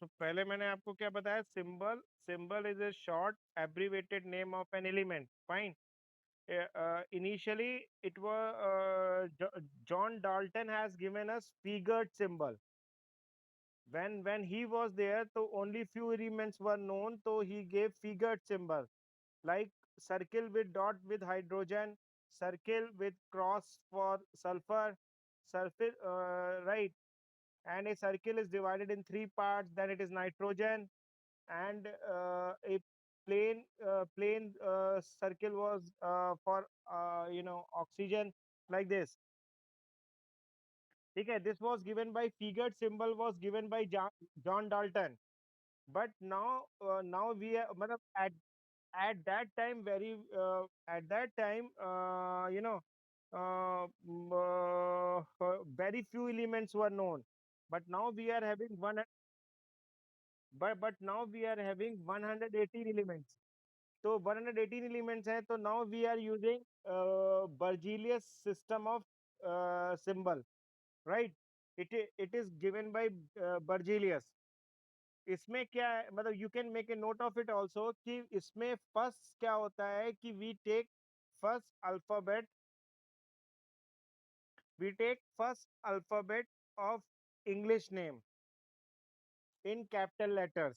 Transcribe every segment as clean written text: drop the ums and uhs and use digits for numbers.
पहले मैंने आपको क्या बताया, symbol symbol is a short abbreviated name of an element, fine. Initially it was John Dalton has given us figured symbol. When he was there, so only few elements were known, so he gave figured symbol, like circle with dot with hydrogen, circle with cross for sulfur, circle, right. And a circle is divided in three parts, then it is nitrogen. And a plain circle was for oxygen, like this. Okay, this was given by figured symbol was given by John Dalton. But now we are, matlab, at that time, very at that time, very few elements were known. But now we are having one. But now we are having 118 elements. So 118 elements hai, so now we are using Berzelius system of symbol, right? It is given by Berzelius. इसमें क्या है, मतलब you can make a note of it also, कि इसमें first क्या होता है कि we take first alphabet of English name in capital letters.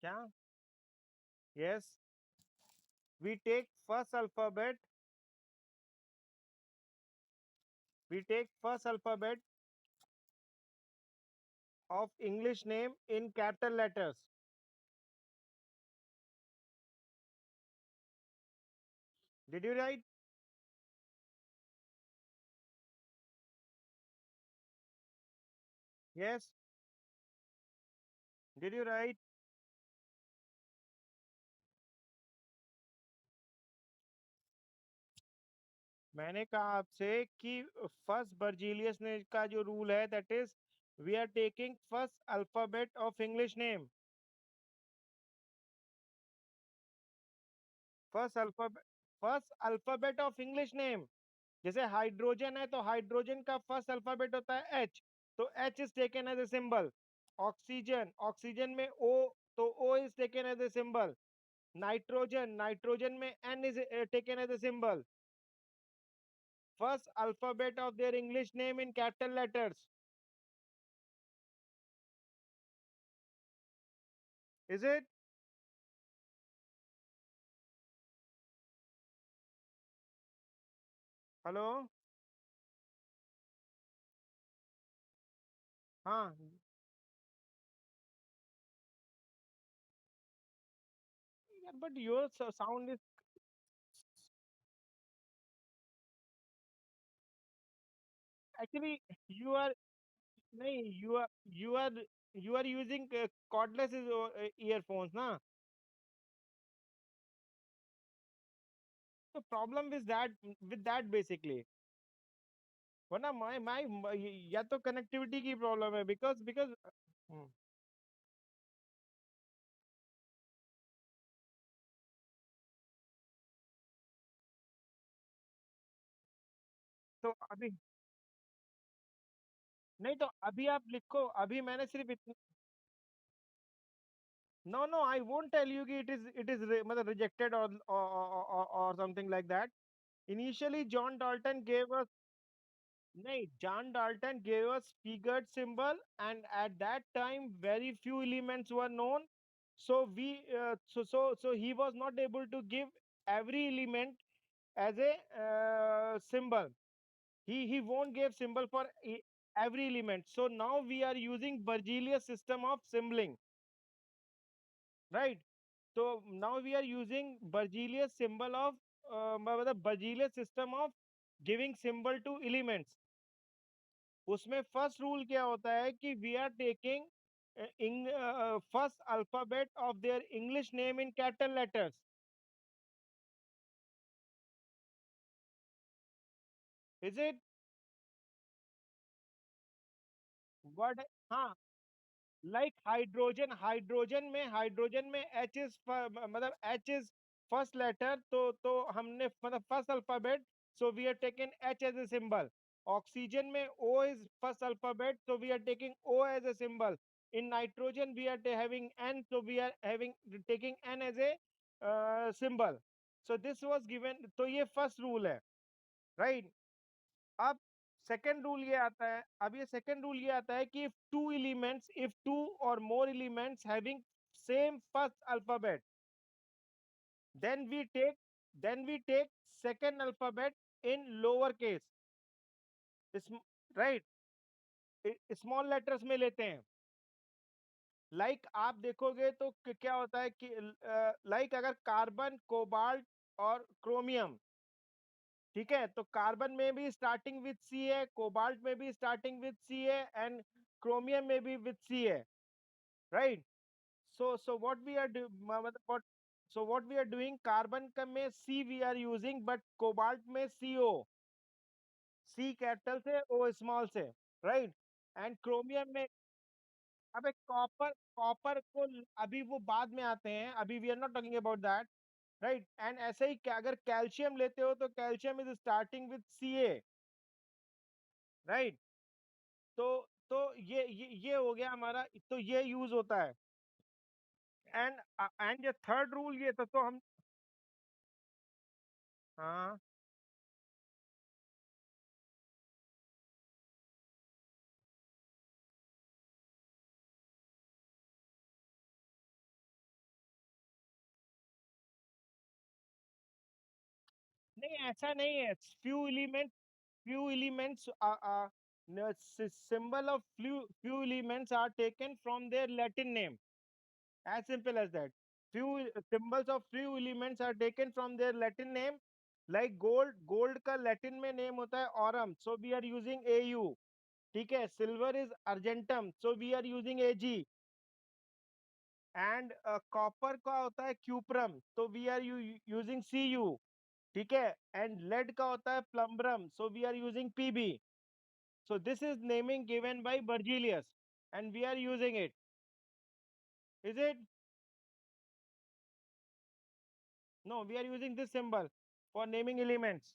क्या? Yes, we take first alphabet we take first alphabet of English name in capital letters. Did you write? Yes, did you write? मैंने कहा आपसे कि first Berzelius ने का जो rule है, that is we are taking first alphabet of English name. First alphabet of English name. जैसे hydrogen है, तो हाइड्रोजन का फर्स्ट अल्फाबेट होता है एच, तो H is taken as a symbol. Oxygen में ओ, तो O is taken as a symbol. Nitrogen में N is taken as a symbol. First alphabet of their English name in capital letters. Is it? Hello. हाँ. But your sound is, actually you are, नहीं, you are using cordless earphones ना. तो problem with that basically. वरना या तो connectivity की problem है, because because तो अभी, नहीं, तो अभी आप लिखो, अभी मैंने सिर्फ इतनी. No no, I won't tell you कि इट इज मतलब रिजेक्टेड और something like that. Initially John Dalton gave us, नहीं, John Dalton gave us figured symbol, and at that time very few elements were known. So he was not able to give every element as a symbol. He won't give symbol for every element. So now we are using Berzelius system of symboling, right? So now we are using Berzelius symbol of मतलब Berzelius system of giving symbol to elements. उसमें first rule क्या होता है कि we are taking first alphabet of their English name in capital letters. Is it? Word, हाँ. Like hydrogen में H is, मतलब H is first letter, तो हमने मतलब first alphabet, so we are taken H as a symbol. Oxygen में O is first alphabet, so we are taking O as a symbol. In nitrogen, we are having N, so we are having taking N as a symbol. So this was given. तो ये first rule है, right? अब second rule ये आता है, अब ये second rule ये आता है कि if two or more elements having same first alphabet, then we take then we take second alphabet in lower case, right? Small letters में लेते हैं. लाइक आप देखोगे तो क्या होता है कि लाइक अगर कार्बन, कोबाल्ट और क्रोमियम, ठीक है, तो कार्बन में भी स्टार्टिंग विथ सी है, कोबाल्ट में भी स्टार्टिंग विथ सी है, एंड क्रोमियम में भी विथ सी है, right? So what we are मतलब what so what we are doing, carbon का में C we are using, but cobalt में सी ओ, सी कैपिटल से ओ स्मॉल से, राइट? एंड क्रोमियम में, अबे कॉपर, कॉपर को अभी वो बाद में आते हैं, अभी we are not talking about that, right? And ऐसे ही अगर कैल्शियम लेते हो तो calcium is starting with C A, right? तो तो ये हो गया हमारा, तो ये यूज होता है. एंड एंड ये थर्ड रूल ये था, तो हम, हाँ. नहीं, ऐसा नहीं है. few elements symbol of few elements are taken from their Latin name, as simple as that. Few symbols of few elements are taken from their Latin name. Like gold का Latin में name होता है aurum, so we are using au. ठीक है. Silver is argentum, so we are using ag. And copper का होता है cuprum, so we are using cu. ठीक है. And lead का होता है plumbrum, so we are using pb. So this is naming given by Berzelius, and we are using it. Is it? No, we are using this symbol for naming elements.